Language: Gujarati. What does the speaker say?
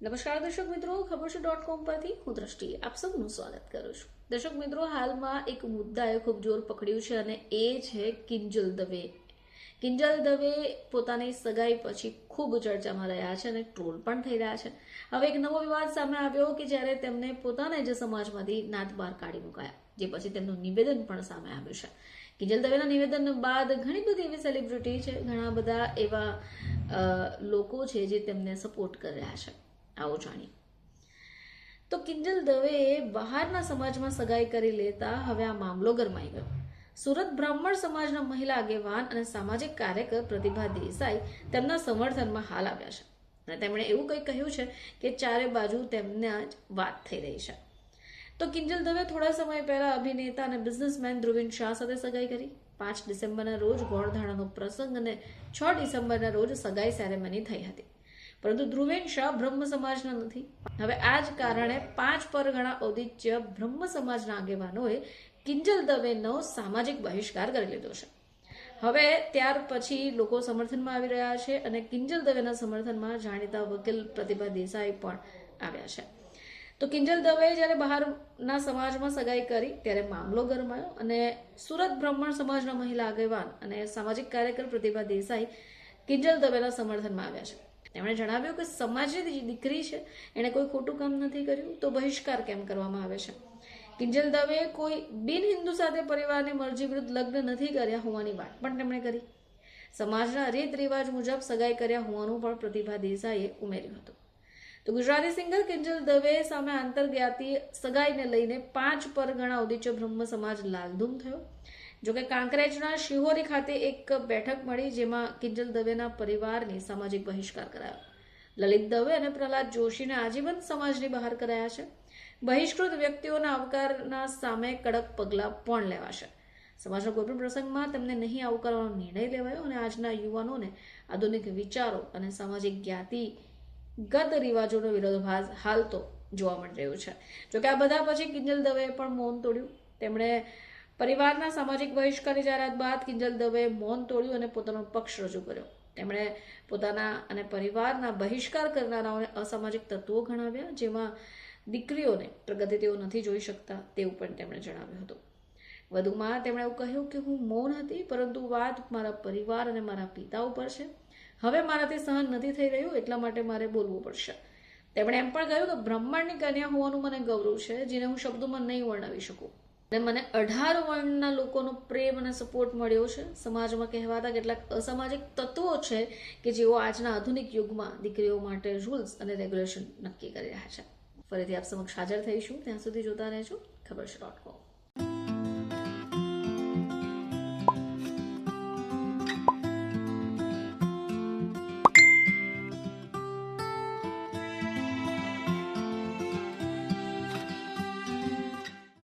નમસ્કાર દર્શક મિત્રો, ખબર છે .com પરથી હું દ્રષ્ટિ આપ સૌનું સ્વાગત કરું છું. દર્શક મિત્રો, હાલમાં એક મુદ્દાએ ખૂબ જોર પકડ્યું છે અને એ છે કિંજલ દવે. કિંજલ દવે પોતાની સગાઈ પછી ખૂબ ચર્ચામાં રહ્યા છે અને ટ્રોલ પણ થઈ રહ્યા છે. હવે એક નવો વિવાદ સામે આવ્યો કે જ્યારે તેમને પોતાના જ સમાજમાંથી નાત બહાર કાઢી મુકાયા, જે પછી તેમનું નિવેદન પણ સામે આવ્યું છે. કિંજલ દવેના નિવેદન બાદ ઘણી બધી એવી સેલિબ્રિટી છે, ઘણા બધા એવા લોકો છે જે તેમને સપોર્ટ કરી રહ્યા છે. આવો જાણીએ. તો કિંજલ દવેએ બહારના સમાજમાં સગાઈ કરી લેતા હવે આ મામલો ગરમાઈ ગયો. સુરત બ્રાહ્મણ સમાજના મહિલા આગેવાન અને સામાજિક કાર્યકર પ્રતિભા દેસાઈ તેમના સમર્થનમાં હાલ આવ્યા છે અને તેમણે એવું કંઈ કહ્યું છે કે ચારે બાજુ તેમના જ વાત થઈ રહી છે. તો કિંજલ દવે થોડા સમય પહેલા અભિનેતા અને બિઝનેસમેન ધ્રુવીન શાહ સાથે સગાઈ કરી. 5 ડિસેમ્બરના રોજ ગોળધાણાનો પ્રસંગ અને 6 ડિસેમ્બરના રોજ સગાઈ સેરેમની થઈ હતી. પરંતુ ધ્રુવેન શાહ બ્રહ્મ સમાજના નથી. હવે આ જ કારણે 5 પરગણા ઔદિત્ય બ્રહ્મ સમાજના આગેવાનોએ કિંજલ દવેનો સામાજિક બહિષ્કાર કરી લીધો છે. હવે ત્યાર પછી લોકો સમર્થનમાં આવી રહ્યા છે અને કિંજલ દવેના સમર્થનમાં જાણીતા વકીલ પ્રતિભા દેસાઈ પણ આવ્યા છે. તો કિંજલ દવેએ જ્યારે બહારના સમાજમાં સગાઈ કરી ત્યારે મામલો ગરમાયો અને સુરત બ્રાહ્મણ સમાજના મહિલા આગેવાન અને સામાજિક કાર્યકર પ્રતિભા દેસાઈ કિંજલ દવેના સમર્થનમાં આવ્યા છે. તેમણે જણાવ્યું કે સમાજની દીકરી છે, એણે કોઈ ખોટું કામ નથી કર્યું, તો બહિષ્કાર કેમ કરવામાં આવે છે. કિંજલ દવેએ કોઈ બિન હિન્દુ સાથે પરિવારની મરજી વિરુદ્ધ લગ્ન નથી કર્યા હોવાની વાત પણ તેમણે કરી. સમાજના રીત રિવાજ મુજબ સગાઈ કર્યા હોવાનું પણ પ્રતિભા દેસાઈએ ઉમેર્યું હતું. તો ગુજરાતી સિંગર કિંજલ દવે સામે આંતરજ્ઞાતીય સગાઈને લઈને 5 પરગણા ઔદિત્ય બ્રહ્મ સમાજ લાલધૂમ થયો. જોકે કાંકરેજના શિહોરી ખાતે એક બેઠક મળી, જેમાં કિંજલ દવેના પરિવારની સામાજિક બહિષ્કાર કરાયો. લલિત દવે અને પ્રહલાદ જોશીને આજીવન સમાજની બહાર કરાયા છે. બહિષ્કૃત વ્યક્તિઓના આવકારના સામે કડક પગલાં પણ લેવાશે. સમાજના કોઈપણ પ્રસંગમાં તેમને નહીં આવકારવાનો નિર્ણય લેવાયો અને આજના યુવાનોને આધુનિક વિચારો અને સામાજિક જ્ઞાતિગત રિવાજોનો વિરોધાભાસ હાલ તો જોવા મળી રહ્યો છે. જોકે આ બધા પછી કિંજલ દવેએ પણ મૌન તોડ્યું. તેમણે પરિવારના સામાજિક બહિષ્કારની જાહેરાત બાદ કિંજલ દવેએ મૌન તોડ્યું અને પોતાનો પક્ષ રજૂ કર્યો. તેમણે પોતાના અને પરિવારના બહિષ્કાર કરનારાઓને અસામાજિક તત્વો ગણાવ્યા, જેમાં દીકરીઓને પ્રગતિ તેઓ નથી જોઈ શકતા તેવું પણ તેમણે જણાવ્યું હતું. વધુમાં તેમણે એવું કહ્યું કે હું મૌન હતી, પરંતુ વાત મારા પરિવાર અને મારા પિતા ઉપર છે. હવે મારાથી સહન નથી થઈ રહ્યું, એટલા માટે મારે બોલવું પડશે. તેમણે એમ પણ કહ્યું કે બ્રાહ્મણની કન્યા હોવાનું મને ગૌરવ છે, જેને હું શબ્દોમાં નહીં વર્ણવી શકું. અને મને 18 વર્ણના લોકોનો પ્રેમ અને સપોર્ટ મળ્યો છે. સમાજમાં કહેવાતા કેટલાક અસામાજિક તત્વો છે કે જેઓ આજના આધુનિક યુગમાં દીકરીઓ માટે રૂલ્સ અને રેગ્યુલેશન નક્કી કરી રહ્યા છે. ફરીથી આપ સમક્ષ હાજર થઈશું. ત્યાં સુધી જોતા રહેજો ખબર છે .com.